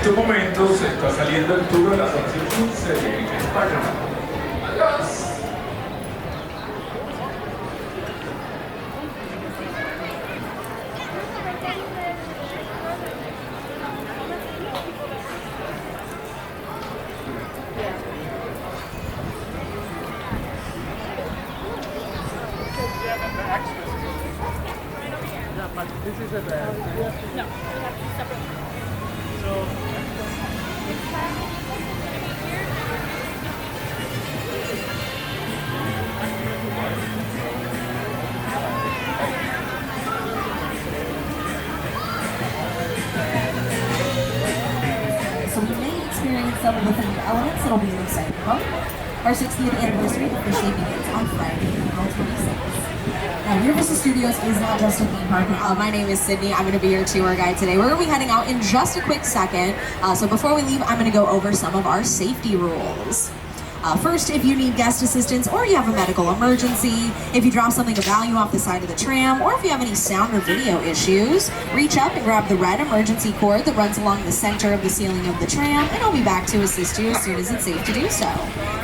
estos momentos está saliendo el tour a las 11:15 de España. Adiós. This is a no, separate. So we may experience some of the themed elements that'll be exciting. Our 60th anniversary officially begins on Friday, April 26th. Now, Universal Studios is not just a theme park. My name is Sydney. I'm going to be your tour guide today. We're going to be heading out in just a quick second. So before we leave, I'm going to go over some of our safety rules. First, if you need guest assistance or you have a medical emergency, if you drop something of value off the side of the tram, or if you have any sound or video issues, reach up and grab the red emergency cord that runs along the center of the ceiling of the tram, and I'll be back to assist you as soon as it's safe to do so.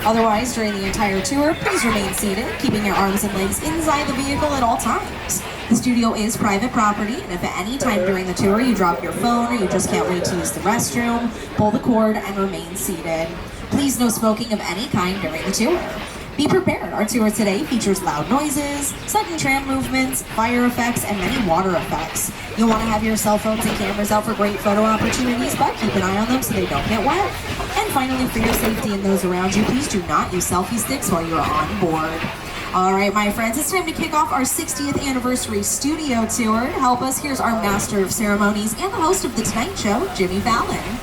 Otherwise, during the entire tour, please remain seated, keeping your arms and legs inside the vehicle at all times. The studio is private property, and if at any time during the tour you drop your phone or you just can't wait to use the restroom, pull the cord and remain seated. Please no smoking of any kind during the tour. Be prepared, our tour today features loud noises, sudden tram movements, fire effects, and many water effects. You'll want to have your cell phones and cameras out for great photo opportunities, but keep an eye on them so they don't get wet. And finally, for your safety and those around you, please do not use selfie sticks while you're on board. All right, my friends, it's time to kick off our 60th anniversary studio tour. To help us, here's our master of ceremonies and the host of The Tonight Show, Jimmy Fallon.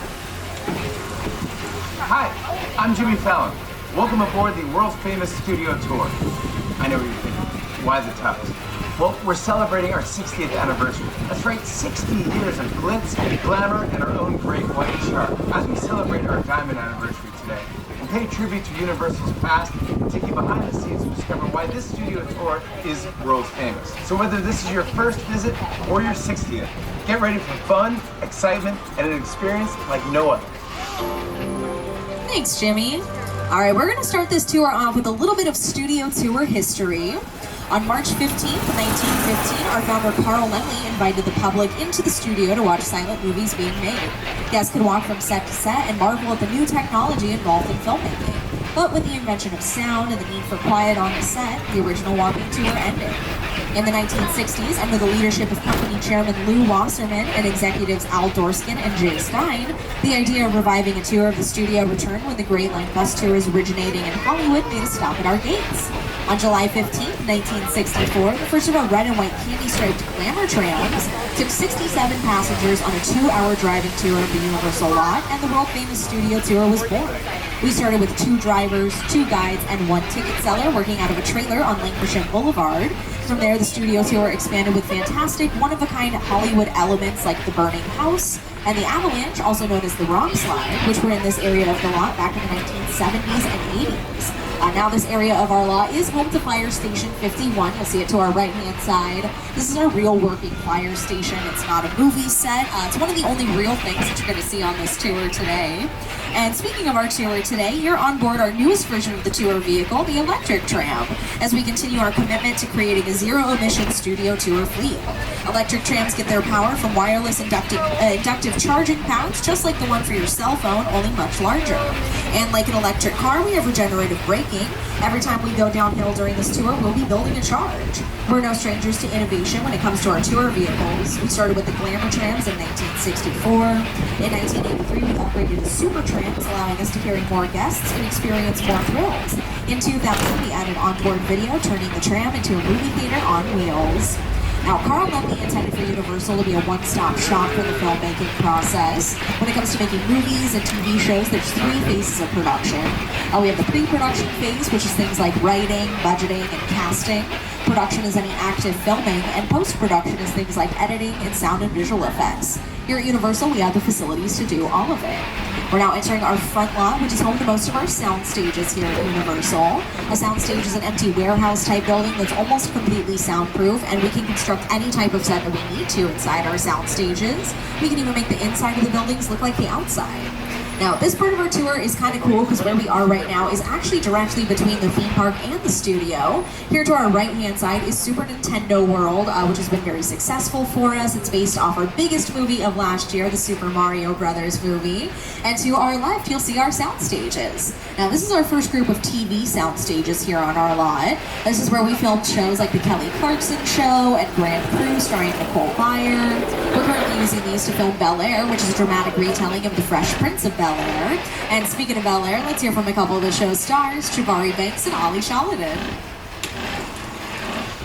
Hi, I'm Jimmy Fallon. Welcome aboard the world's famous studio tour. I know what you're thinking. Why the tux? Well, we're celebrating our 60th anniversary. That's right, 60 years of glitz and glamour and our own great white shark. As we celebrate our diamond anniversary today, and pay tribute to Universal's past and take you behind the scenes to discover why this studio tour is world famous. So whether this is your first visit or your 60th, get ready for fun, excitement, and an experience like no other. Thanks, Jimmy. All right, we're going to start this tour off with a little bit of studio tour history. On March 15th, 1915, our founder Carl Laemmle invited the public into the studio to watch silent movies being made. Guests could walk from set to set and marvel at the new technology involved in filmmaking. But with the invention of sound and the need for quiet on the set, the original walking tour ended. In the 1960s, under the leadership of company chairman Lew Wasserman and executives Al Dorskin and Jay Stein, the idea of reviving a tour of the studio returned when the Great Line bus tours originating in Hollywood made a stop at our gates. On July 15, 1964, the first of our red and white candy-striped glamour trams took 67 passengers on a 2-hour driving tour of the Universal lot, and the world-famous studio tour was born. We started with 2 drivers, 2 guides, and 1 ticket seller working out of a trailer on Lankershim Boulevard. From there, the studio tour expanded with fantastic, one-of-a-kind Hollywood elements like the burning house and the avalanche, also known as the Rock Slide, which were in this area of the lot back in the 1970s and 80s. Now this area of our lot is home to Fire Station 51. You'll see it to our right-hand side. This is our real working fire station. It's not a movie set. It's one of the only real things that you're going to see on this tour today. And speaking of our tour today, you're on board our newest version of the tour vehicle, the electric tram, as we continue our commitment to creating a zero-emission studio tour fleet. Electric trams get their power from wireless inductive charging pads, just like the one for your cell phone, only much larger. And like an electric car, we have regenerative braking. Every time we go downhill during this tour, we'll be building a charge. We're no strangers to innovation when it comes to our tour vehicles. We started with the glamour trams in 1964. In 1983, we upgraded to super trams, allowing us to carry more guests and experience more thrills. In 2000, we added onboard video, turning the tram into a movie theater on wheels. Now, Carl Laemmle intended for Universal to be a one-stop shop for the filmmaking process. When it comes to making movies and TV shows, there's 3 phases of production. We have the pre-production phase, which is things like writing, budgeting, and casting. Production is any active filming, and post-production is things like editing and sound and visual effects. Here at Universal, we have the facilities to do all of it. We're now entering our front lot, which is home to most of our sound stages here at Universal. A sound stage is an empty warehouse type building that's almost completely soundproof, and we can construct any type of set that we need to inside our sound stages. We can even make the inside of the buildings look like the outside. Now, this part of our tour is kind of cool because where we are right now is actually directly between the theme park and the studio. Here to our right-hand side is Super Nintendo World, which has been very successful for us. It's based off our biggest movie of last year, the Super Mario Brothers movie. And to our left, you'll see our sound stages. Now, this is our first group of TV sound stages here on our lot. This is where we filmed shows like The Kelly Clarkson Show and Grand Prix starring Nicole Byer. We're currently using these to film Bel Air, which is a dramatic retelling of The Fresh Prince of Bel Air. And speaking of Bel Air, let's hear from a couple of the show's stars, Jabari Banks and Ollie Shaladen.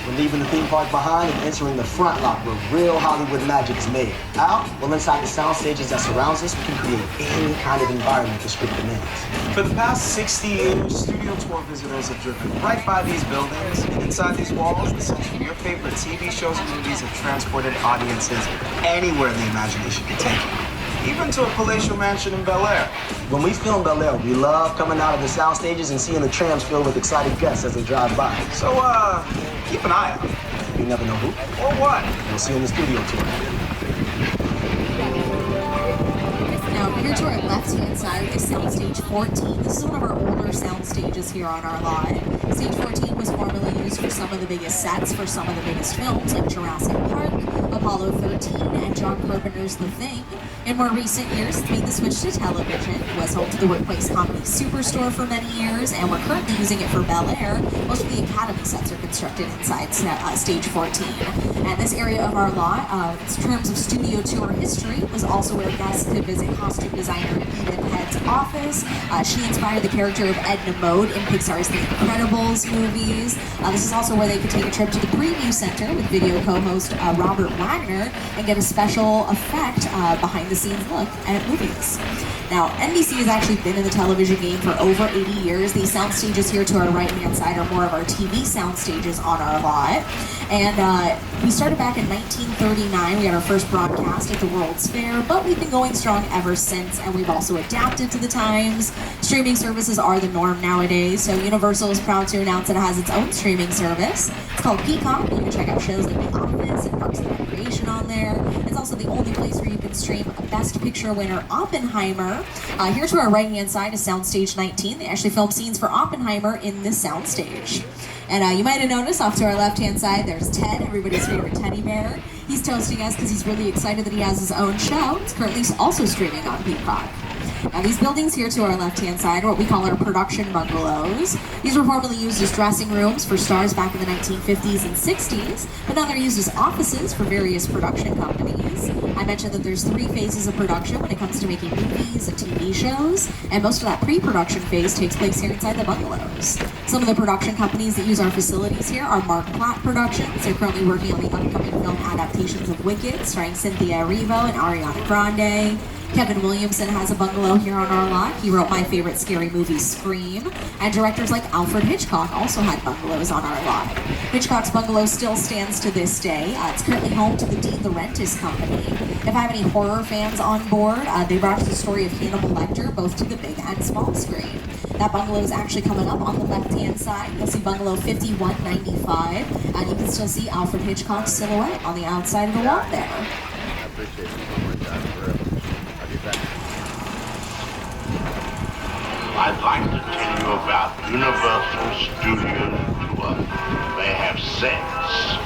We're leaving the theme park behind and entering the front lot where real Hollywood magic is made. How? Well, inside the sound stages that surrounds us, we can create any kind of environment the script demands. For the past 60 years, studio tour visitors have driven right by these buildings, and inside these walls, the sets from your favorite TV shows and movies have transported audiences anywhere the imagination can take you. Even to a palatial mansion in Bel Air. When we film Bel Air, we love coming out of the sound stages and seeing the trams filled with excited guests as they drive by. So, keep an eye out. You never know who. Or what? We'll see you in the studio tour. Now, here to our left-hand side is Soundstage 14. This is one of our older sound stages here on our lot. Stage 14 was formerly used for some of the biggest sets for some of the biggest films like Jurassic Park, Apollo 13, and John Carpenter's The Thing. In more recent years, it's made the switch to television. It was home to the workplace comedy Superstore for many years, and we're currently using it for Bel Air. Most of the Academy sets are constructed inside Stage 14. And this area of our lot, in terms of studio tour history, was also where guests could visit costume designer Edith Head's office. She inspired the character of Edna Mode in Pixar's The Incredibles movies. This is also where they could take a trip to the Preview Center with video co-host Robert Wagner and get a special effect behind-the-scenes look at movies. Now, NBC has actually been in the television game for over 80 years. These sound stages here to our right-hand side are more of our TV sound stages on our lot. And we started back in 1939. We had our first broadcast at the World's Fair, but we've been going strong ever since, and we've also adapted to the times. Streaming services are the norm nowadays, so Universal is proud to announce that it has its own streaming service. It's called Peacock. You can check out shows like The Office and Parks and Recreation on there. It's also the only place where you can stream Best Picture winner Oppenheimer. Here to our right-hand side is Soundstage 19. They actually filmed scenes for Oppenheimer in this soundstage. And you might have noticed off to our left-hand side, there's Ted, everybody's favorite teddy bear. He's toasting us because he's really excited that he has his own show. It's currently also streaming on Peacock. Now, these buildings here to our left-hand side are what we call our production bungalows. These were formerly used as dressing rooms for stars back in the 1950s and 60s, but now they're used as offices for various production companies. I mentioned that there's 3 phases of production when it comes to making movies and TV shows, and most of that pre-production phase takes place here inside the bungalows. Some of the production companies that use our facilities here are Mark Platt Productions. They're currently working on the upcoming film adaptations of Wicked, starring Cynthia Erivo and Ariana Grande. Kevin Williamson has a bungalow here on our lot. He wrote my favorite scary movie, Scream. And directors like Alfred Hitchcock also had bungalows on our lot. Hitchcock's bungalow still stands to this day. It's currently home to the Dean Laurentiis Company. If I have any horror fans on board, they brought us the story of Hannibal Lecter both to the big and small screen. That bungalow is actually coming up on the left-hand side. You'll see bungalow 5195, and you can still see Alfred Hitchcock's silhouette on the outside of the wall there. I appreciate it so much, John, forever. I'll get back. I'd like to tell you about Universal Studios Tour. They have sets,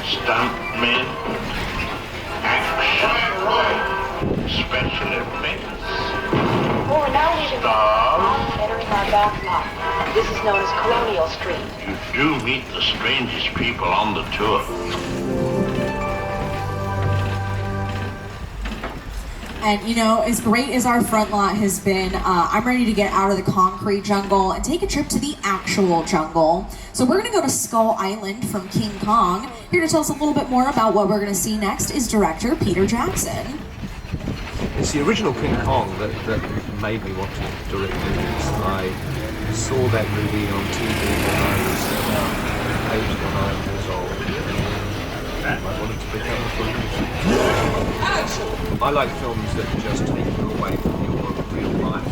stuntmen, action, special effects, We're now leaving stars. entering our back lot. This is known as Colonial Street. You do meet the strangest people on the tour. And you know, as great as our front lot has been, I'm ready to get out of the concrete jungle and take a trip to the actual jungle. So we're gonna go to Skull Island from King Kong. Here to tell us a little bit more about what we're gonna see next is director Peter Jackson. It's the original King Kong that made me want to direct movies. I saw that movie on TV when I was about 8 or 9 years old. I wanted to become a filmmaker. I like films that just take you away from your real life.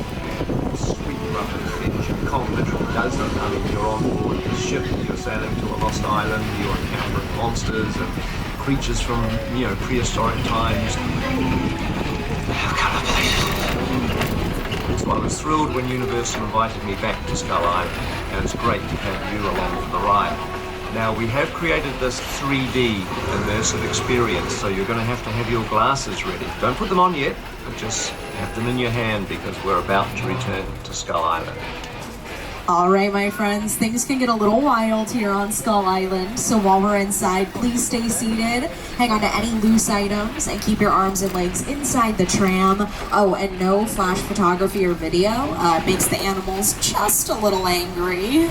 Sweet, rough adventure. Kong literally does it. I mean, you're on board the ship, you're sailing to a lost island, you're encountering monsters and creatures from, prehistoric times. So I was thrilled when Universal invited me back to Skull Island, and it's great to have you along for the ride. Now, we have created this 3D immersive experience, so you're going to have your glasses ready. Don't put them on yet, but just have them in your hand because we're about to return to Skull Island. All right, my friends, things can get a little wild here on Skull Island, so while we're inside, please stay seated, hang on to any loose items, and keep your arms and legs inside the tram. Oh, and no flash photography or video. Makes the animals just a little angry.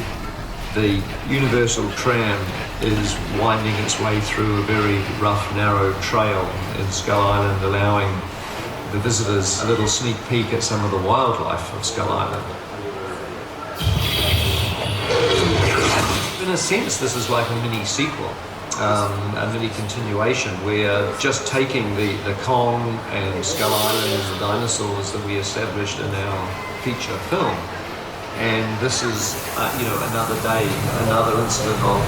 The Universal tram is winding its way through a very rough, narrow trail in Skull Island, allowing the visitors a little sneak peek at some of the wildlife of Skull Island. In a sense, this is like a mini sequel, a mini continuation. We're just taking the Kong and Skull Island and the dinosaurs that we established in our feature film. And this is, another day, another incident of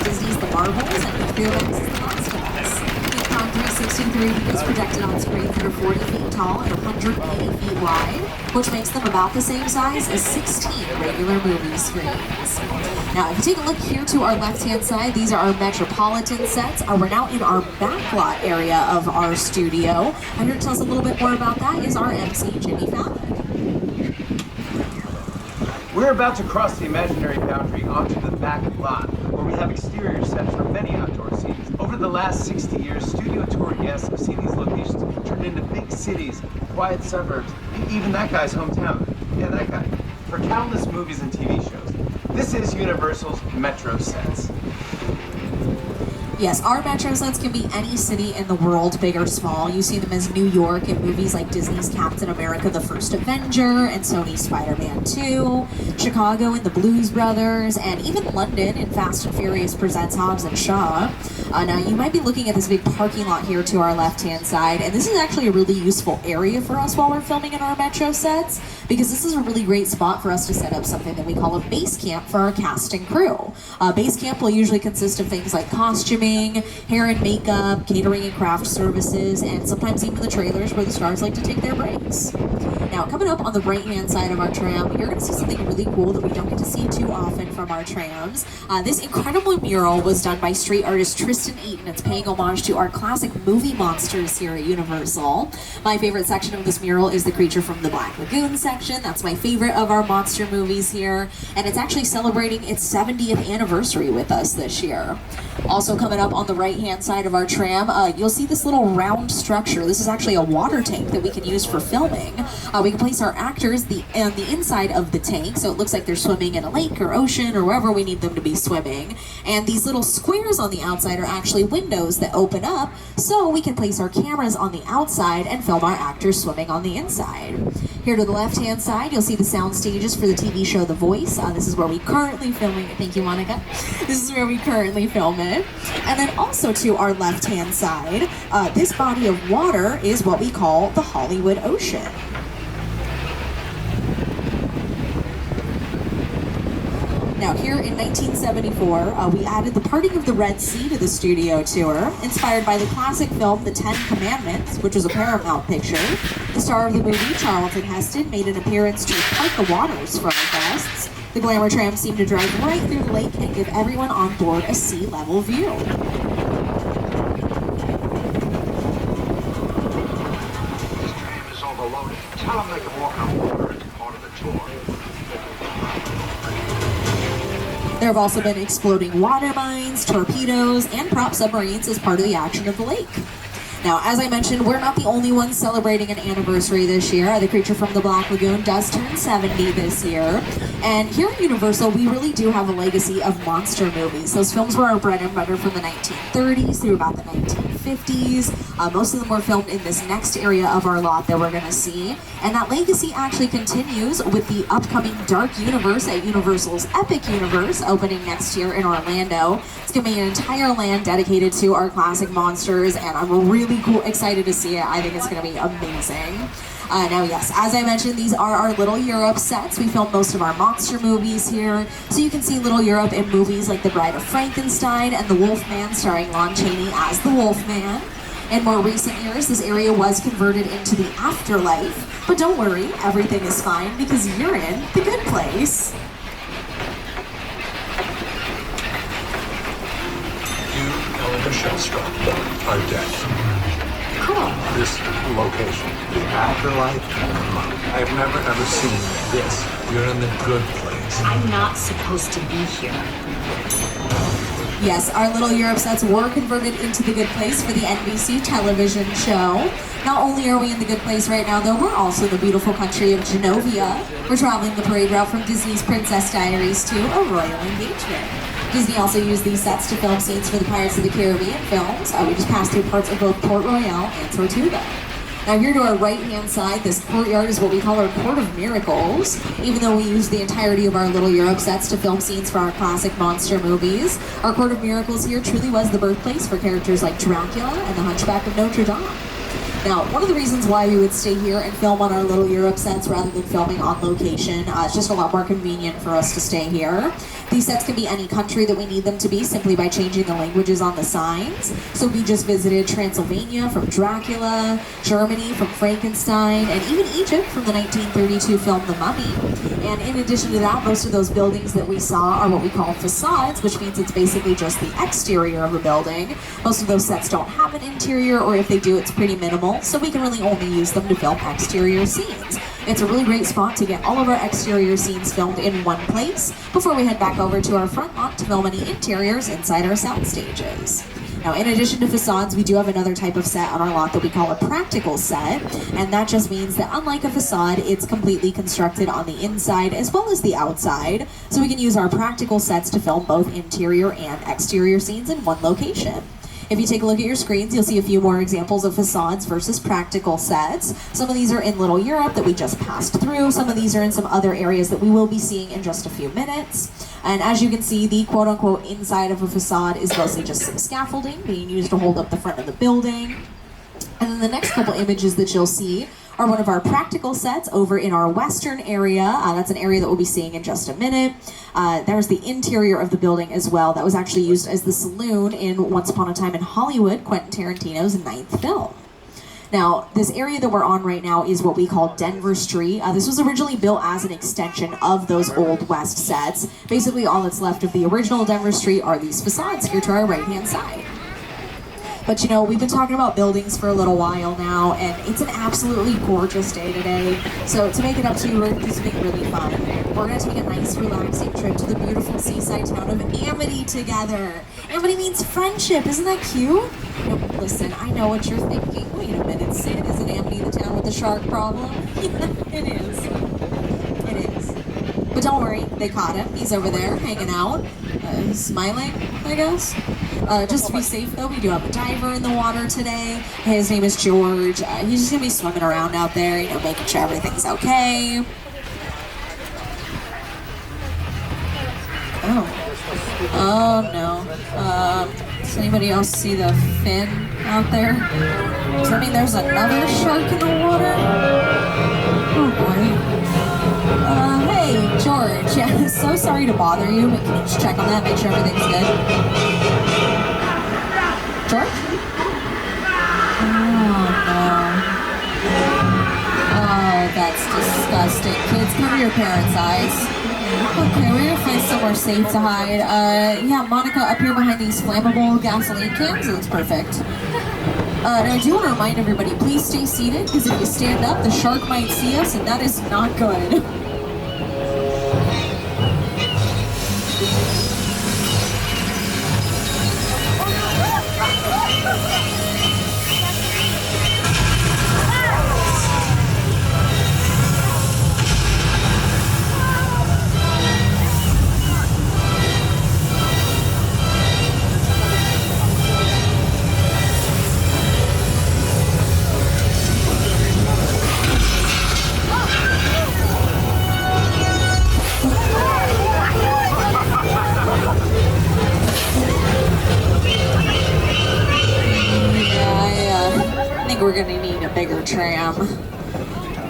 Disney's The Marvels and HBO Max's The Last of Us. King Kong 360 is projected on screen that are 40 feet tall and 180 feet wide, which makes them about the same size as 16 regular movie screens. Now, if you take a look here to our left-hand side, these are our Metropolitan sets. We're now in our backlot area of our studio. And here to tell us a little bit more about that is our MC, Jimmy Fallon. We're about to cross the imaginary boundary onto the back lot, where we have exterior sets for many outdoor scenes. Over the last 60 years, studio tour guests have seen these locations turned into big cities, quiet suburbs, even that guy's hometown. Yeah, that guy. For countless movies and TV shows. This is Universal's Metro Sets. Yes, our metro sets can be any city in the world, big or small. You see them as New York in movies like Disney's Captain America: The First Avenger and Sony's Spider-Man 2, Chicago in the Blues Brothers, and even London in Fast and Furious Presents Hobbs and Shaw. Now, you might be looking at this big parking lot here to our left-hand side, and this is actually a really useful area for us while we're filming in our metro sets, because this is a really great spot for us to set up something that we call a base camp for our cast and crew. Base camp will usually consist of things like costuming, hair and makeup, catering and craft services, and sometimes even the trailers where the stars like to take their breaks. Now, coming up on the right-hand side of our tram, you're going to see something really cool that we don't get to see too often from our trams. This incredible mural was done by street artist Tristan Eaton. It's paying homage to our classic movie monsters here at Universal. My favorite section of this mural is the Creature from the Black Lagoon section. That's my favorite of our monster movies here, and it's actually celebrating its 70th anniversary with us this year. Also coming up on the right-hand side of our tram, you'll see this little round structure. This is actually a water tank that we can use for filming. We can place our actors on the inside of the tank, so it looks like they're swimming in a lake or ocean or wherever we need them to be swimming. And these little squares on the outside are actually windows that open up, so we can place our cameras on the outside and film our actors swimming on the inside. Here to the left-hand side, you'll see the sound stages for the TV show The Voice. This is where we currently filming it. Thank you, Monica. This is where we currently film it. And then also to our left-hand side, this body of water is what we call the Hollywood Ocean. Now, here in 1974, we added the parting of the Red Sea to the studio tour, inspired by the classic film The Ten Commandments, which was a Paramount picture. The star of the movie, Charlton Heston, made an appearance to part the waters for our guests. The glamour tram seemed to drive right through the lake and give everyone on board a sea-level view. This tram is overloaded. Tell them they can walk on water. It's part of the tour. There have also been exploding water mines, torpedoes, and prop submarines as part of the action of the lake. Now, as I mentioned, we're not the only ones celebrating an anniversary this year. The Creature from the Black Lagoon does turn 70 this year. And here at Universal, we really do have a legacy of monster movies. Those films were our bread and butter from the 1930s through about the 1950s. Most of them were filmed in this next area of our lot that we're going to see. And that legacy actually continues with the upcoming Dark Universe at Universal's Epic Universe opening next year in Orlando. It's going to be an entire land dedicated to our classic monsters, and I'm really excited to see it. I think it's going to be amazing. Now, yes, as I mentioned, these are our Little Europe sets. We filmed most of our monster movies here, so you can see Little Europe in movies like The Bride of Frankenstein and The Wolfman, starring Lon Chaney as the Wolfman. In more recent years, this area was converted into the afterlife, but don't worry, everything is fine because you're in the good place. You, Ellen Shellstrop, are dead. Cool. This location, the afterlife, I have never ever seen this. You're in the good place. I'm not supposed to be here. Yes, our Little Europe sets were converted into the good place for the NBC television show. Not only are we in the good place right now, though, we're also the beautiful country of Genovia. We're traveling the parade route from Disney's Princess Diaries to a royal engagement. Disney also used these sets to film scenes for the Pirates of the Caribbean films. We just passed through parts of both Port Royale and Tortuga. Now, here to our right-hand side, this courtyard is what we call our Court of Miracles. Even though we use the entirety of our Little Europe sets to film scenes for our classic monster movies, our Court of Miracles here truly was the birthplace for characters like Dracula and the Hunchback of Notre Dame. Now, one of the reasons why we would stay here and film on our Little Europe sets rather than filming on location, it's just a lot more convenient for us to stay here. These sets can be any country that we need them to be simply by changing the languages on the signs. So we just visited Transylvania from Dracula, Germany from Frankenstein, and even Egypt from the 1932 film The Mummy. And in addition to that, most of those buildings that we saw are what we call facades, which means it's basically just the exterior of a building. Most of those sets don't have an interior, or if they do, it's pretty minimal, so we can really only use them to film exterior scenes. It's a really great spot to get all of our exterior scenes filmed in one place before we head back over to our front lot to film any interiors inside our sound stages. Now, in addition to facades, we do have another type of set on our lot that we call a practical set, and that just means that unlike a facade, it's completely constructed on the inside as well as the outside, so we can use our practical sets to film both interior and exterior scenes in one location. If you take a look at your screens, you'll see a few more examples of facades versus practical sets. Some of these are in Little Europe that we just passed through. Some of these are in some other areas that we will be seeing in just a few minutes. And as you can see, the quote-unquote inside of a facade is mostly just some scaffolding being used to hold up the front of the building. And then the next couple images that you'll see are one of our practical sets over in our western area. That's an area that we'll be seeing in just a minute. There's the interior of the building as well. That was actually used as the saloon in Once Upon a Time in Hollywood, Quentin Tarantino's 9th film. Now, this area that we're on right now is what we call Denver Street. This was originally built as an extension of those old West sets. Basically, all that's left of the original Denver Street are these facades here to our right-hand side. But you know, we've been talking about buildings for a little while now, and it's an absolutely gorgeous day today. So to make it up to you, we're going to do something really fun. We're going to take a nice, relaxing trip to the beautiful seaside town of Amity together. Amity means friendship. Isn't that cute? No, listen, I know what you're thinking. Wait a minute, Sid, isn't Amity the town with the shark problem? It is. It is. But don't worry, they caught him. He's over there, hanging out, smiling, I guess. Just to be safe though, we do have a diver in the water today. His name is George. He's just gonna be swimming around out there, you know, making sure everything's okay. Oh no. Does anybody else see the fin out there? Does that mean there's another shark in the water? Oh boy. Hey, George. Yeah, so sorry to bother you, but can you just check on that, make sure everything's good? George? Oh, no. Oh, that's disgusting. Kids, cover your parents' eyes. Okay, we're gonna find somewhere safe to hide. Yeah, Monica, up here behind these flammable gasoline cans. That's perfect. And I do want to remind everybody, please stay seated, because if you stand up, the shark might see us, and that is not good. We're gonna need a bigger tram.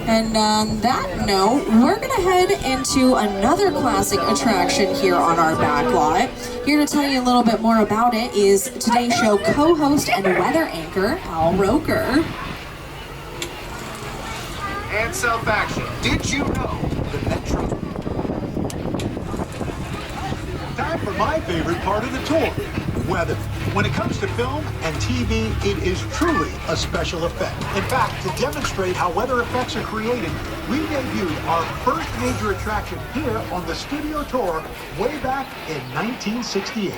And on that note, we're gonna head into another classic attraction here on our back lot. Here to tell you a little bit more about it is today's show co-host and weather anchor, Al Roker. And self-action. Did you know the Metro? Time for my favorite part of the tour, weather. When it comes to film and TV, it is truly a special effect. In fact, to demonstrate how weather effects are created, we debuted our first major attraction here on the studio tour way back in 1968.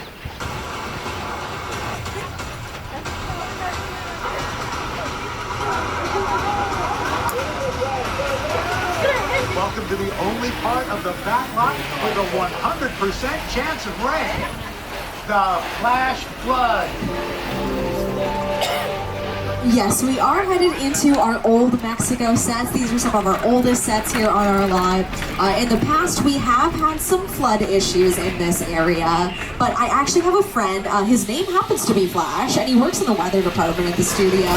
Welcome to the only part of the back lot with a 100% chance of rain. The flash flood. Yes, we are headed into our old Mexico sets. These are some of our oldest sets here on our lot. In the past, we have had some flood issues in this area, but I actually have a friend, his name happens to be Flash, and he works in the weather department at the studio.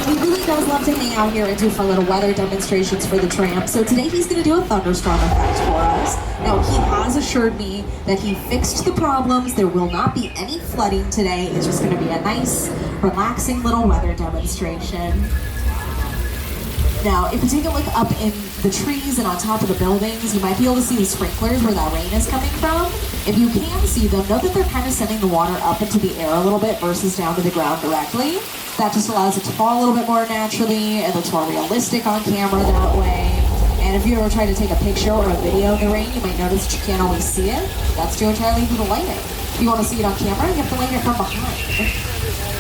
He really does love to hang out here and do fun little weather demonstrations for the tramp, so today he's going to do a thunderstorm effect for us. Now, he has assured me that he fixed the problems. There will not be any flooding today. It's just going to be a nice, relaxing little weather demonstration. Now, if you take a look up in the trees and on top of the buildings, you might be able to see the sprinklers where that rain is coming from. If you can see them, know that they're kind of sending the water up into the air a little bit versus down to the ground directly. That just allows it to fall a little bit more naturally. It looks more realistic on camera that way. And if you ever try to take a picture or a video of the rain, you might notice that you can't always see it. That's due entirely to the lighting. If you want to see it on camera, you have to light it from behind.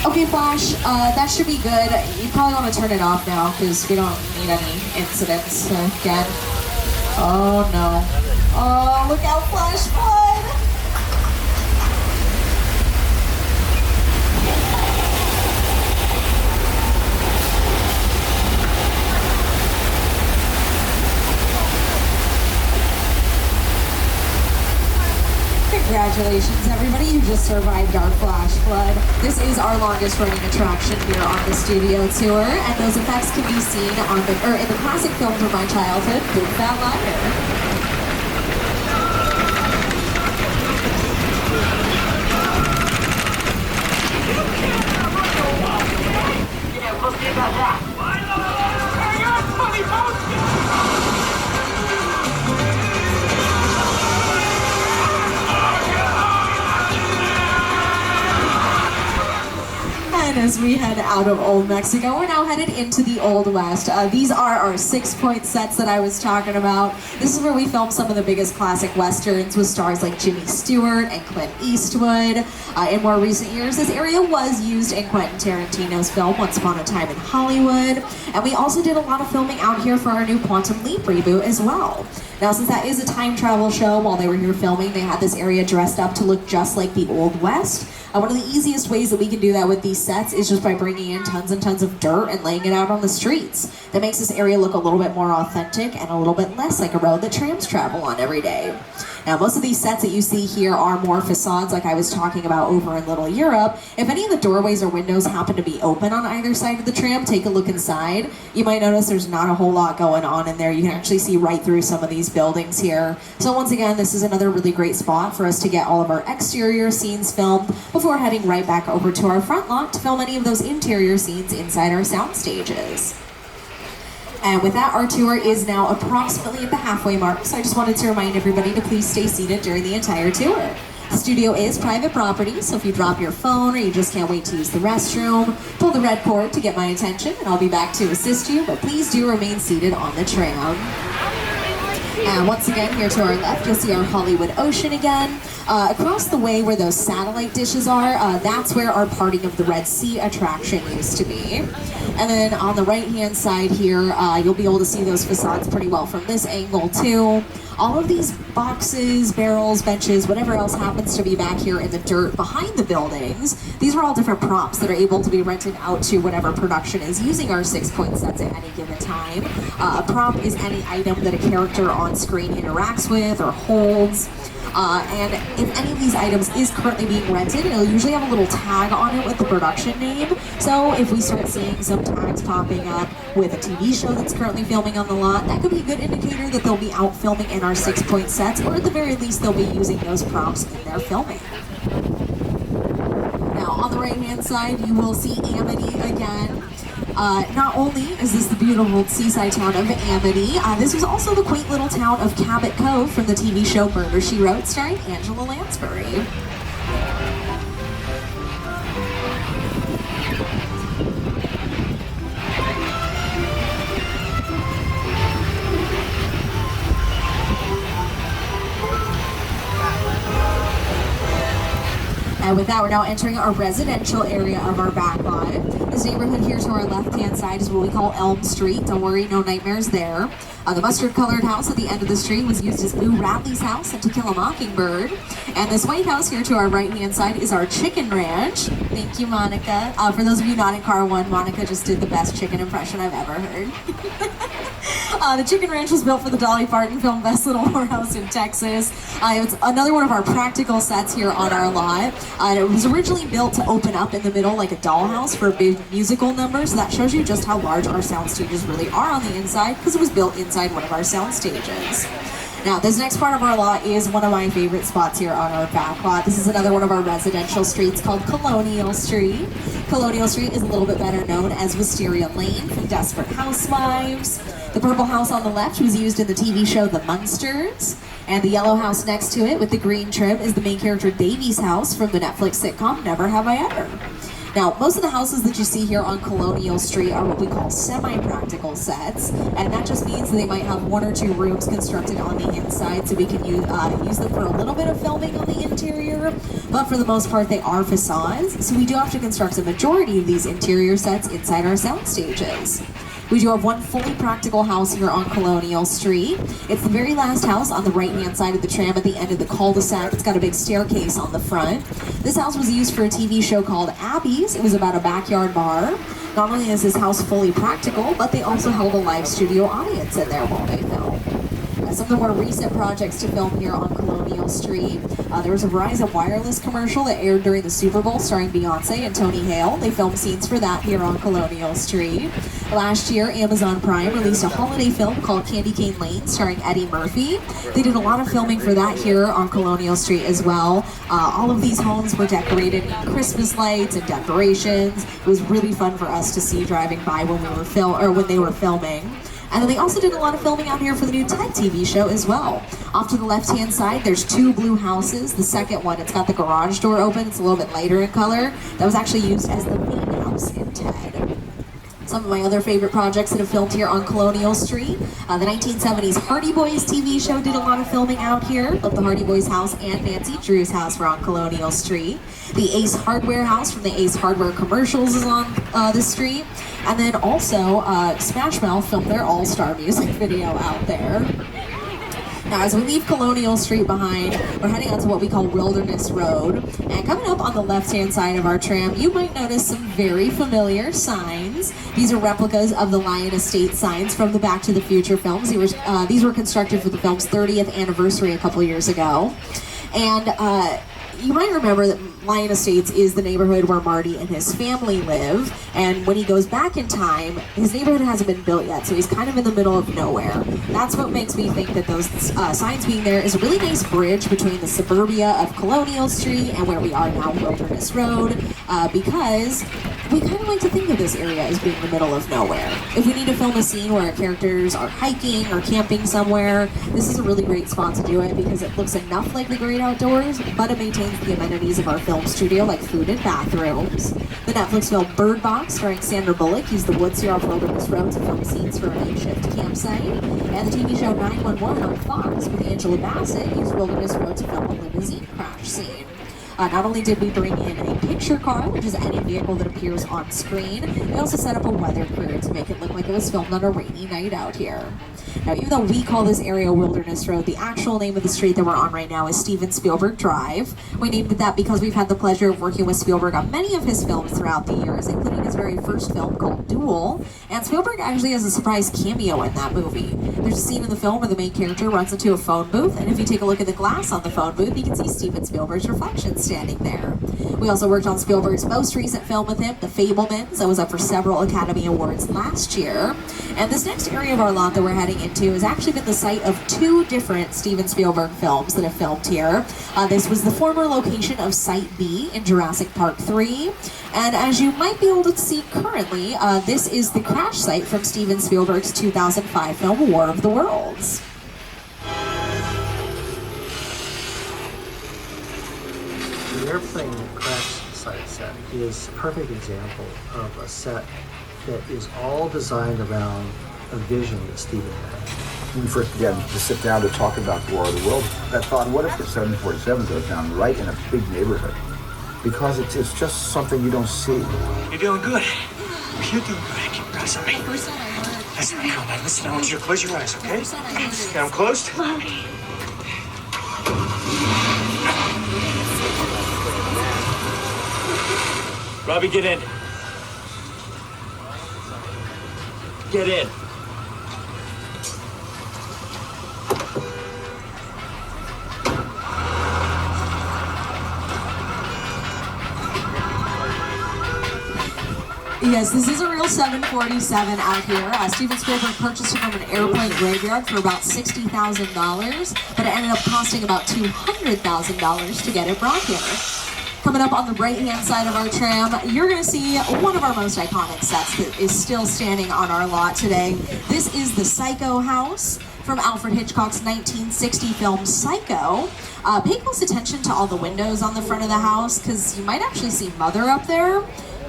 Okay, Flash, that should be good. You probably want to turn it off now because we don't need any incidents again. Oh no. Oh, look out, Flash Flood! Congratulations, everybody. You just survived our flash flood. This is our longest running attraction here on the studio tour, and those effects can be seen in the classic film from my childhood, Big Fat Liar. And as we head out of Old Mexico, we're now headed into the Old West. These are our 6-point sets that I was talking about. This is where we filmed some of the biggest classic westerns with stars like Jimmy Stewart and Clint Eastwood. In more recent years, this area was used in Quentin Tarantino's film Once Upon a Time in Hollywood. And we also did a lot of filming out here for our new Quantum Leap reboot as well. Now, since that is a time travel show, while they were here filming, they had this area dressed up to look just like the Old West. One of the easiest ways that we can do that with these sets is just by bringing in tons and tons of dirt and laying it out on the streets. That makes this area look a little bit more authentic and a little bit less like a road that trams travel on every day. Now, most of these sets that you see here are more facades like I was talking about over in Little Europe. If any of the doorways or windows happen to be open on either side of the tram, take a look inside. You might notice there's not a whole lot going on in there. You can actually see right through some of these buildings here. So once again, this is another really great spot for us to get all of our exterior scenes filmed before heading right back over to our front lot to film any of those interior scenes inside our sound stages. And with that, our tour is now approximately at the halfway mark, so I just wanted to remind everybody to please stay seated during the entire tour. The studio is private property, so if you drop your phone or you just can't wait to use the restroom, pull the red cord to get my attention and I'll be back to assist you, but please do remain seated on the tram. And once again, here to our left, you'll see our Hollywood Ocean again. Across the way where those satellite dishes are, that's where our Parting of the Red Sea attraction used to be. And then on the right-hand side here, you'll be able to see those facades pretty well from this angle too. All of these boxes, barrels, benches, whatever else happens to be back here in the dirt behind the buildings, these are all different props that are able to be rented out to whatever production is using our 6-point sets at any given time. A prop is any item that a character on screen interacts with or holds. And if any of these items is currently being rented, it'll usually have a little tag on it with the production name. So if we start seeing some tags popping up with a TV show that's currently filming on the lot, that could be a good indicator that they'll be out filming in our 6-point sets, or at the very least they'll be using those props in their filming. Now on the right-hand side, you will see Amity again. Not only is this the beautiful seaside town of Amity, this was also the quaint little town of Cabot Cove from the TV show Murder, She Wrote, starring Angela Lansbury. And with that, we're now entering our residential area of our back lot. This neighborhood here to our left-hand side is what we call Elm Street. Don't worry, no nightmares there. The mustard-colored house at the end of the street was used as Lou Radley's house in To Kill a Mockingbird. And this white house here to our right-hand side is our chicken ranch. Thank you, Monica. For those of you not in car one, Monica just did the best chicken impression I've ever heard. The chicken ranch was built for the Dolly Parton film Best Little Whorehouse in Texas. It's another one of our practical sets here on our lot. It was originally built to open up in the middle like a dollhouse for a big musical number, so that shows you just how large our sound stages really are on the inside, because it was built inside one of our sound stages. Now, this next part of our lot is one of my favorite spots here on our back lot. This is another one of our residential streets called Colonial Street. Colonial Street is a little bit better known as Wisteria Lane from Desperate Housewives. The purple house on the left was used in the TV show The Munsters. And the yellow house next to it with the green trim is the main character Davy's house from the Netflix sitcom Never Have I Ever. Now, most of the houses that you see here on Colonial Street are what we call semi-practical sets, and that just means that they might have 1 or 2 rooms constructed on the inside, so we can use them for a little bit of filming on the interior, but for the most part they are facades, so we do have to construct a majority of these interior sets inside our sound stages. We do have one fully practical house here on Colonial Street. It's the very last house on the right-hand side of the tram at the end of the cul-de-sac. It's got a big staircase on the front. This house was used for a TV show called Abby's. It was about a backyard bar. Not only is this house fully practical, but they also held a live studio audience in there while they filmed. Some of the more recent projects to film here on Colonial Street. There was a Verizon Wireless commercial that aired during the Super Bowl starring Beyonce and Tony Hale. They filmed scenes for that here on Colonial Street. Last year, Amazon Prime released a holiday film called Candy Cane Lane starring Eddie Murphy. They did a lot of filming for that here on Colonial Street as well. All of these homes were decorated in Christmas lights and decorations. It was really fun for us to see driving by when they were filming. And then they also did a lot of filming out here for the new Ted TV show as well. Off to the left-hand side, there's 2 blue houses. The second one, it's got the garage door open. It's a little bit lighter in color. That was actually used as the main house in Ted. Some of my other favorite projects that have filmed here on Colonial Street. The 1970s Hardy Boys TV show did a lot of filming out here. Both the Hardy Boys house and Nancy Drew's house were on Colonial Street. The Ace Hardware house from the Ace Hardware commercials is on the street. And then also, Smash Mouth filmed their All-Star music video out there. Now, as we leave Colonial Street behind, we're heading out to what we call Wilderness Road. And coming up on the left-hand side of our tram, you might notice some very familiar signs. These are replicas of the Lion Estate signs from the Back to the Future films. These were constructed for the film's 30th anniversary a couple years ago. And you might remember that Lion Estates is the neighborhood where Marty and his family live, and when he goes back in time, his neighborhood hasn't been built yet, so he's kind of in the middle of nowhere. That's what makes me think that those signs being there is a really nice bridge between the suburbia of Colonial Street and where we are now, Wilderness Road, because we kind of like to think of this area as being the middle of nowhere. If we need to film a scene where our characters are hiking or camping somewhere, this is a really great spot to do it because it looks enough like the great outdoors, but it maintains the amenities of our film studio like food and bathrooms. The Netflix film Bird Box, starring Sandra Bullock, used the woods here off Wilderness Road to film scenes for a makeshift campsite. And the TV show 911 on Fox with Angela Bassett used Wilderness Road to film a limousine crash scene. Not only did we bring in a picture car, which is any vehicle that appears on screen, we also set up a weather crew to make it look like it was filmed on a rainy night out here. Now, even though we call this area Wilderness Road, the actual name of the street that we're on right now is Steven Spielberg Drive. We named it that because we've had the pleasure of working with Spielberg on many of his films throughout the years, including his very first film called Duel. And Spielberg actually has a surprise cameo in that movie. There's a scene in the film where the main character runs into a phone booth, and if you take a look at the glass on the phone booth, you can see Steven Spielberg's reflection standing there. We also worked on Spielberg's most recent film with him, The Fabelmans, that was up for several Academy Awards last year. And this next area of our lot that we're heading into has actually been the site of 2 different Steven Spielberg films that have filmed here. This was the former location of Site B in Jurassic Park 3. And as you might be able to see currently, this is the crash site from Steven Spielberg's 2005 film War of the Worlds. The airplane crash site set is a perfect example of a set that is all designed around a vision that Steven had. When we first began to sit down to talk about War of the Worlds, I thought, what if the 747 goes down right in a big neighborhood? Because it's just something you don't see. You're doing good. You're doing good. Keep your eyes on me. Listen, come on, listen. I want you to close your eyes, okay? Now I'm closed. Robbie, get in. Get in. Yes, this is a real 747 out here. Steven Spielberg purchased it from an airplane graveyard for about $60,000, but it ended up costing about $200,000 to get it brought here. Coming up on the right-hand side of our tram, you're going to see one of our most iconic sets that is still standing on our lot today. This is the Psycho house from Alfred Hitchcock's 1960 film Psycho. Pay close attention to all the windows on the front of the house because you might actually see Mother up there.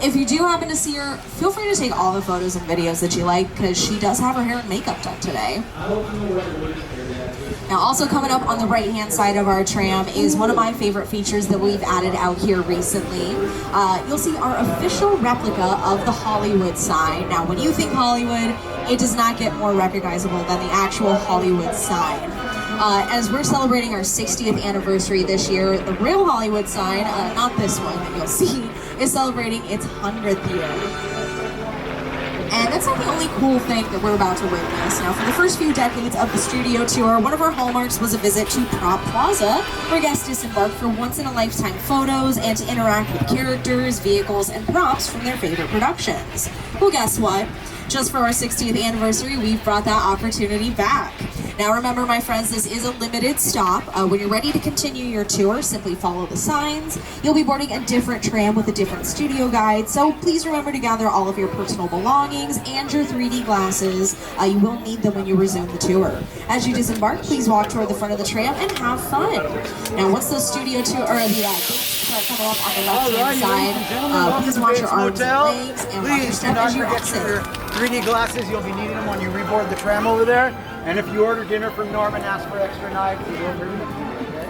If you do happen to see her, feel free to take all the photos and videos that you like, because she does have her hair and makeup done today. Now, also coming up on the right-hand side of our tram is one of my favorite features that we've added out here recently. You'll see our official replica of the Hollywood sign. Now, when you think Hollywood, it does not get more recognizable than the actual Hollywood sign. As we're celebrating our 60th anniversary this year, the real Hollywood sign, not this one that you'll see, is celebrating its 100th year. And that's not the only cool thing that we're about to witness. Now, for the first few decades of the studio tour, one of our hallmarks was a visit to Prop Plaza, where guests disembarked for once-in-a-lifetime photos and to interact with characters, vehicles, and props from their favorite productions. Well, guess what? Just for our 60th anniversary, we've brought that opportunity back. Now remember, my friends, this is a limited stop. When you're ready to continue your tour, simply follow the signs. You'll be boarding a different tram with a different studio guide, so please remember to gather all of your personal belongings and your 3D glasses. You will need them when you resume the tour. As you disembark, please walk toward the front of the tram and have fun. Now, once the studio tour, or the start coming up on the left-hand side, please watch your arms and legs and watch your step as you exit. 3D glasses, you'll be needing them when you reboard the tram over there. And if you order dinner from Norman, ask for extra knives. We will bring them to you, okay?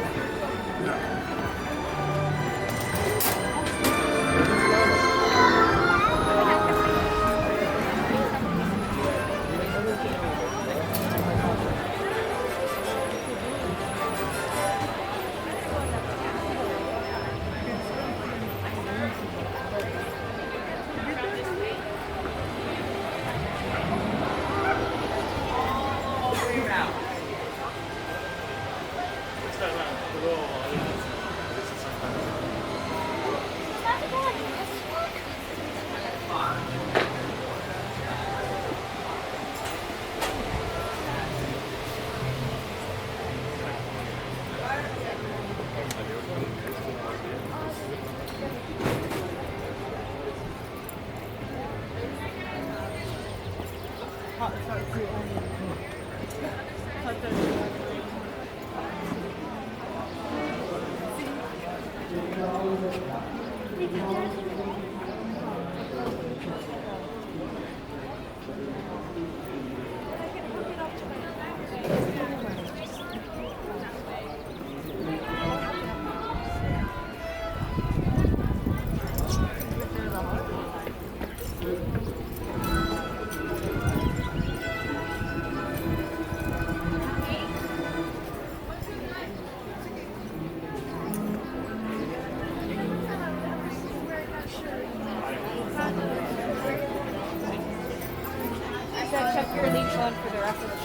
Check your leash on for the rest of the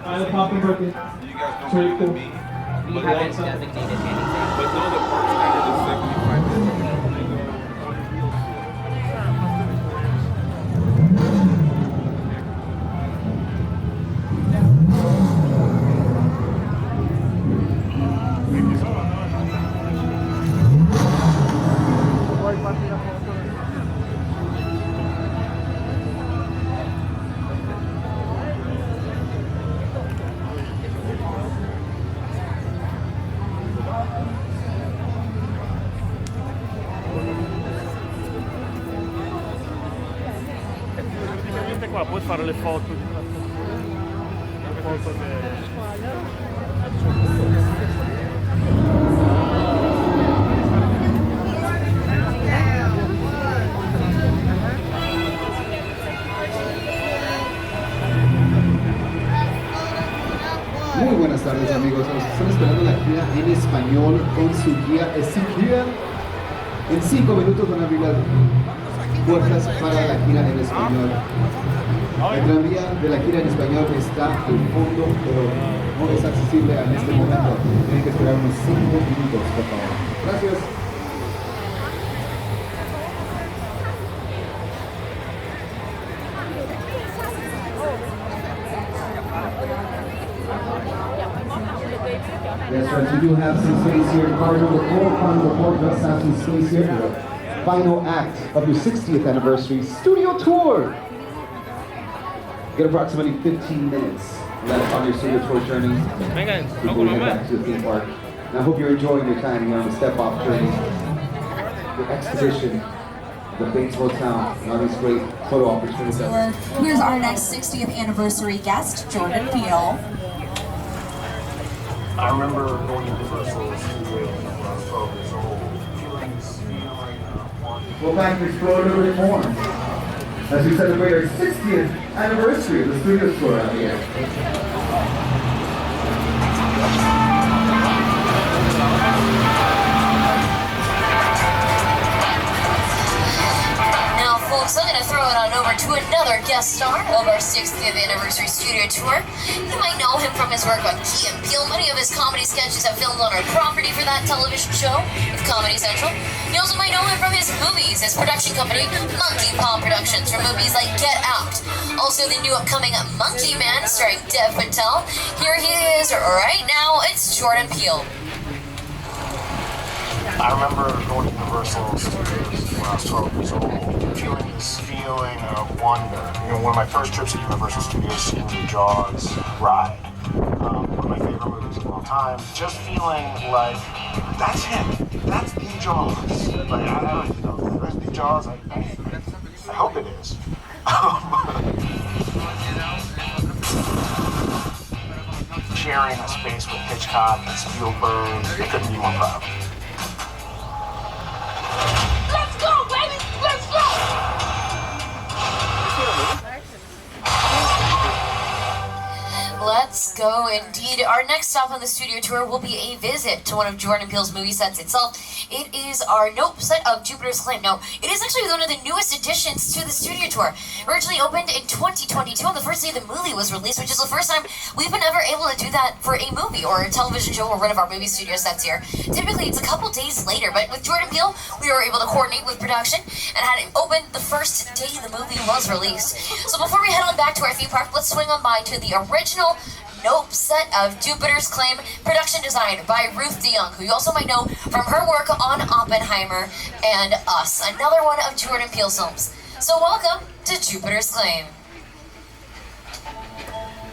Final popping bucket. Very cool. We haven't designated anything. But no, the park standard is 75 minutes. Qua puoi fare le foto di tardes, amigos. Nos están esperando la gira en español con su guía Ezequiel. En 5 minutos van a abrir las puertas para la gira en español. El tranvía de la gira en español está al fondo, pero no es accesible en este momento. Tienen que esperar unos 5 minutos, por favor. Gracias. Yes, friends, we do have some space here. Car number 4 does have some space here. The final act of your 60th anniversary studio tour. You get approximately 15 minutes left on your studio tour journey before you head back to the theme park. And I hope you're enjoying your time here on the Step Off journey. Your expedition of the Batesville town and all these great photo opportunities. Here's our next 60th anniversary guest, Jordan Peele. I remember going to Universal Studios when I was 12 years old. Well, thank you, Florida Reform, as we celebrate our 60th anniversary of the studio tour out here. Now, folks, I'm going to throw it on over to another guest star of our 60th anniversary studio tour. You might know him from his work on Key and Peele. Many of his comedy sketches have filmed on our property for that television show with Comedy Central. You also might know him from his movies, his production company, Monkey Paw Productions, for movies like Get Out. Also, the new upcoming Monkey Man, starring Dev Patel. Here he is right now. It's Jordan Peele. I remember going to Universal Studios when I was 12 years old, feeling this feeling of wonder. You know, one of my first trips to Universal Studios, seeing the Jaws ride, one of my favorite movies of all time. Just feeling like, that's him, that's the Jaws. Like, I don't even know if there's the Jaws. I hope it is. Sharing a space with Hitchcock and Spielberg, I couldn't be more proud. Let's go, baby! Let's go! Let's go indeed. Our next stop on the studio tour will be a visit to one of Jordan Peele's movie sets itself. It is our Nope set of Jupiter's Claim. Now, it is actually one of the newest additions to the studio tour. Originally opened in 2022 on the first day the movie was released, which is the first time we've been ever able to do that for a movie or a television show or one of our movie studio sets here. Typically, it's a couple days later, but with Jordan Peele, we were able to coordinate with production and had it open the first day the movie was released. So before we head on back to our theme park, let's swing on by to the original Nope set of Jupiter's Claim, production designed by Ruth DeYoung, who you also might know from her work on Oppenheimer and Us, another one of Jordan Peele's films. So welcome to Jupiter's Claim.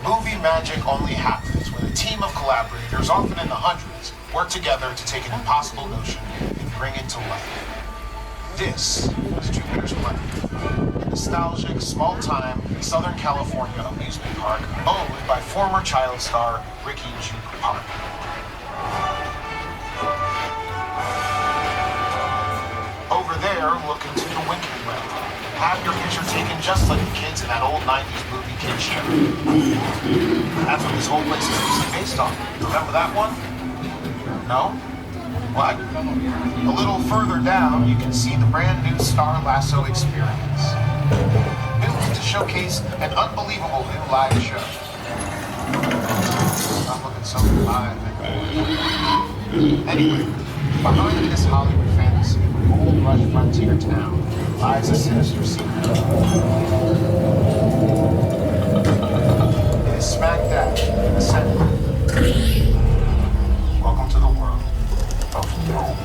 Movie magic only happens when a team of collaborators, often in the hundreds, work together to take an impossible notion and bring it to life. This is Jupiter's Claim, a nostalgic, small-time Southern California amusement park owned by former child star Ricky Juke Park. Over there, look into the Winking Well. Have your picture taken just like the kids in that old 90s movie Kid Show. That's what this whole place is loosely based on. Remember that one? No? What? A little further down, you can see the brand new Star Lasso experience. Built to showcase an unbelievable new live show. I'm looking so live. Anyway, behind this Hollywood fantasy of an old rush frontier town lies a sinister secret. It is smack dab in the center. Welcome to the world of Nope.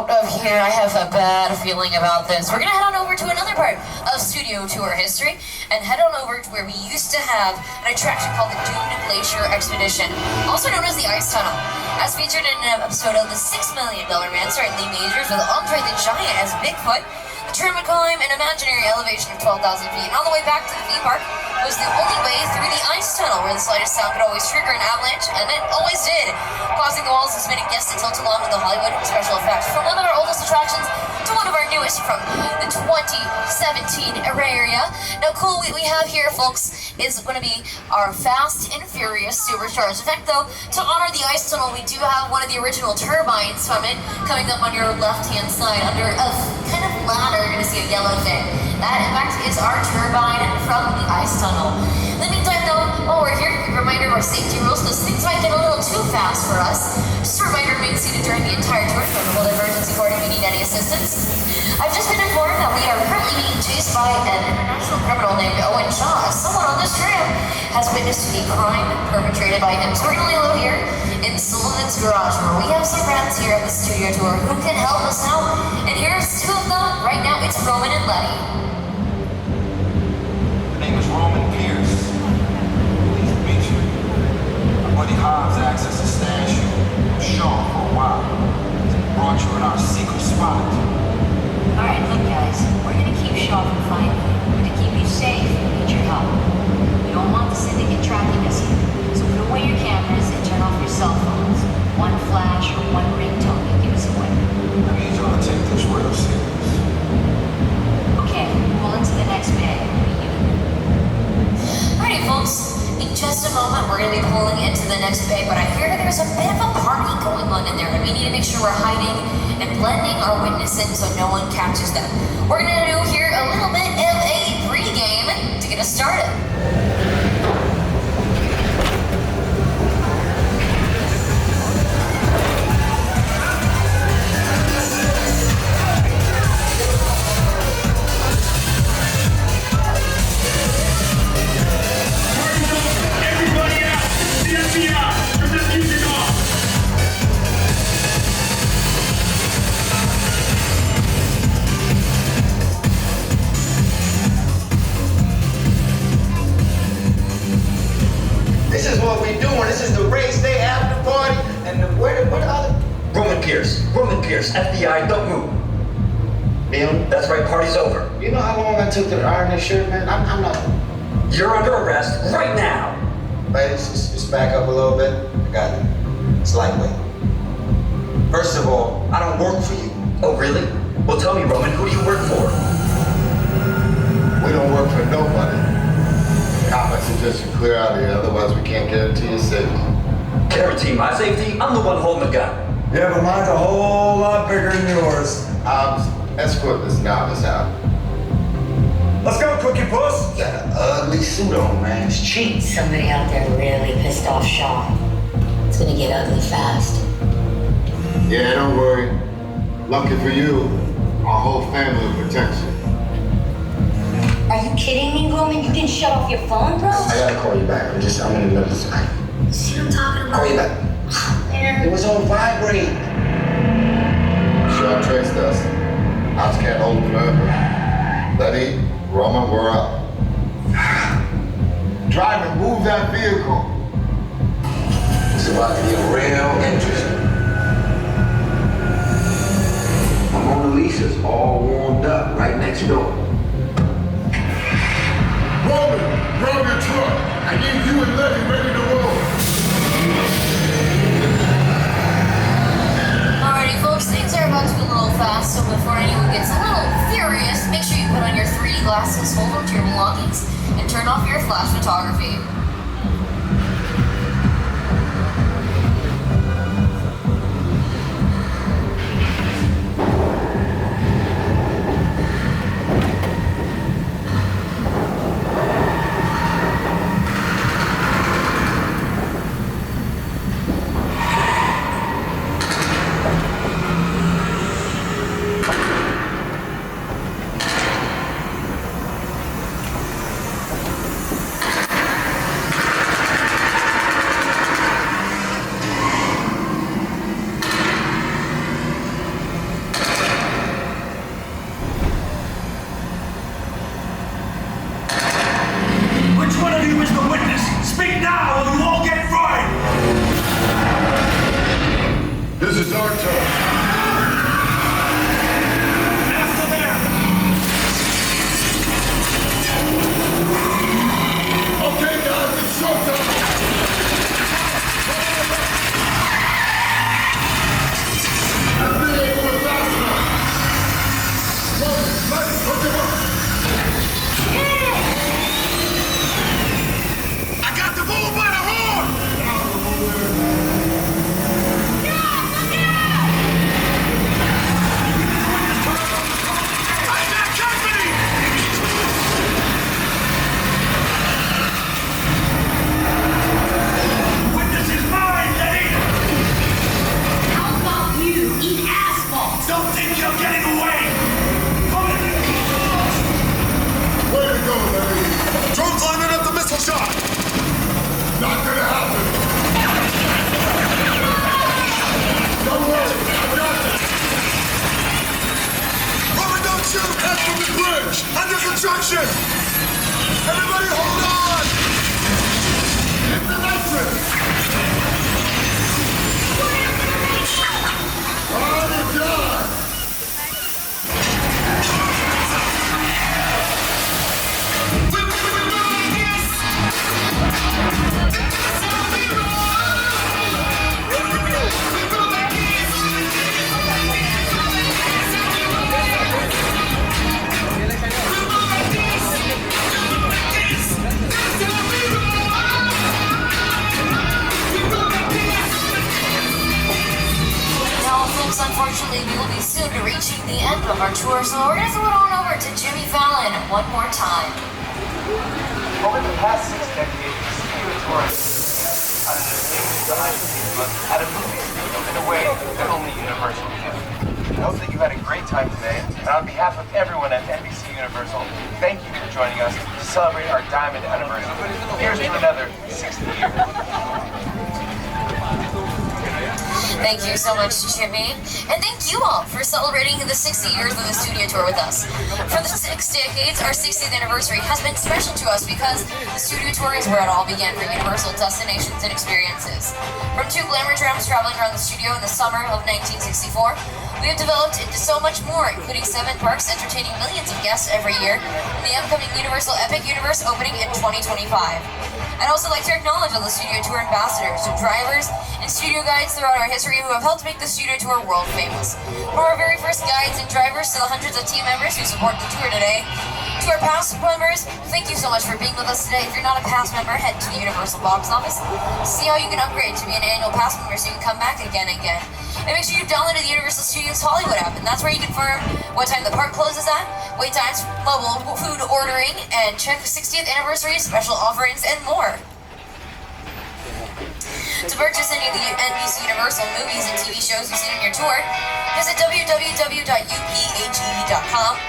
out of here. I have a bad feeling about this. We're gonna head on over to another part of studio tour history and head on over to where we used to have an attraction called the Dune Glacier Expedition, also known as the Ice Tunnel. As featured in an episode of The $6 Million Man, starring Lee Majors with Andre the Giant as Bigfoot, the tour would climb an imaginary elevation of 12,000 feet, and all the way back to the theme park was the only way through the ice tunnel, where the slightest sound could always trigger an avalanche, and it always did, causing the walls and spinning guests to tilt along with the Hollywood special effects. From one of our oldest attractions to one of our newest from the 2017 area. Now, cool we have here, folks, is going to be our Fast and Furious Superstars. In fact, though, to honor the ice tunnel, we do have one of the original turbines from it coming up on your left-hand side under a kind of ladder. You're going to see a yellow thing. That, in fact, is our turbine from the ice tunnel. In the meantime, though, while we're here, a quick reminder of our safety rules, because things might get a little too fast for us. Just a reminder to remain seated during the entire tour. Hold emergency cord if you need any assistance. I've just been informed that we are currently being chased by an international criminal named Owen Shaw. Someone on this tram has witnessed a crime perpetrated by him. So we're going to lay low here in Sullivan's Garage, where we have some friends here at the studio tour who can help us out. And here's two of them. Right now, it's Roman and Letty. My name is Roman Pierce. Pleased to meet you. My buddy Hobbs asked us to stash you with Sean for a while. Brought you in our secret spot. Alright, look guys, we're gonna keep Shaw from finding you. But to keep you safe, we need your help. We don't want the syndicate tracking us here. So put away your cameras and turn off your cell phones. One flash or one ringtone can give us away. I need y'all to take this real serious. Okay, pull into the next bay. Alrighty, folks. In just a moment, we're going to be pulling into the next bay, but I hear there's a bit of a party going on in there, and we need to make sure we're hiding and blending our witnesses so no one catches them. We're going to do here a little bit of a pregame to get us started. This is what we doing. This is the race day after party. And where the other? Roman Pierce, FBI, don't move. Neil, that's right, party's over. You know how long I took to iron this shirt, man? I'm not. You're under arrest right now. Ladies, just back up a little bit. I got it. It's lightweight. First of all, I don't work for you. Oh, really? Well, tell me, Roman, who do you work for? We don't work for nobody. I suggest you clear out of here, otherwise we can't guarantee your safety. Guarantee my safety? I'm the one holding the gun. Yeah, but mine's a whole lot bigger than yours. Escort this novice out. Let's go, Cookie Puss! You got an ugly suit on, man. It's cheap. Somebody out there really pissed off Shaw. It's gonna get ugly fast. Yeah, don't worry. Lucky for you, our whole family protects you. Are you kidding me, Roman? You didn't shut off your phone, bro? I gotta call you back. I'm in another spot. See what I'm talking about? Call you back. Man. It was on vibrate. Shaw traced us. Ops can't hold him forever. Letty, Roman, we're up. Driver, move that vehicle. It's about to get real interesting. Mona Lisa's all warmed up right next door. Roman, grab your truck. I need you and Letty ready to roll. Alrighty, folks, things are about to be a little fast, so before anyone gets a little furious, make sure you put on your 3D glasses, hold on to your belongings, and turn off your flash photography. think you're getting away from it? Way to go, Larry. Drone's lining up the missile shot. Not gonna happen. Don't worry, I got this. Robert, don't shoot! Head from the bridge! Under construction! Everybody hold on! Hit the nitrous! On and done! Unfortunately, we will be soon reaching the end of our tour, so we're going to throw it on over to Jimmy Fallon one more time. Over the past 6 decades, the studio tour has an amazing behind-the-scenes look at a movie studio in a way that only Universal can. I hope that you had a great time today, and on behalf of everyone at NBC Universal, thank you for joining us to celebrate our diamond anniversary. Here's to another 60 years. Thank you so much, Jimmy. And thank you all for celebrating the 60 years of the studio tour with us. For the 6 decades, our 60th anniversary has been special to us because the studio tour is where it all began for Universal destinations and experiences. From 2 glamour trams traveling around the studio in the summer of 1964, we have developed into so much more, including 7 parks entertaining millions of guests every year, and the upcoming Universal Epic Universe opening in 2025. I'd also like to acknowledge all the studio tour ambassadors, drivers, and studio guides throughout our history who have helped make the studio tour world famous. From our very first guides and drivers to the hundreds of team members who support the tour today, to our past members, thank you so much for being with us today. If you're not a past member, head to the Universal box office, see how you can upgrade to be an annual pass member so you can come back again and again. And make sure you download the Universal Studios Hollywood app, and that's where you confirm what time the park closes at, wait times, mobile food ordering, and check 60th anniversary special offerings and more. To purchase any of the NBC Universal movies and TV shows you've seen on your tour, visit www.uphe.com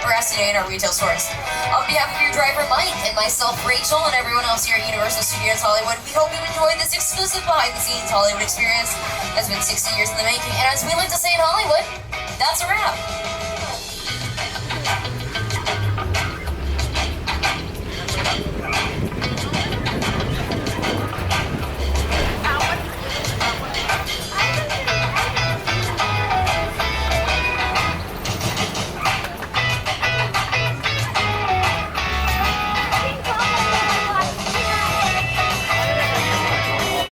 or ask today in our retail stores. On behalf of your driver Mike and myself, Rachel, and everyone else here at Universal Studios Hollywood, we hope you enjoyed this exclusive behind-the-scenes Hollywood experience that's been 60 years in the making. And as we like to say in Hollywood, that's a wrap.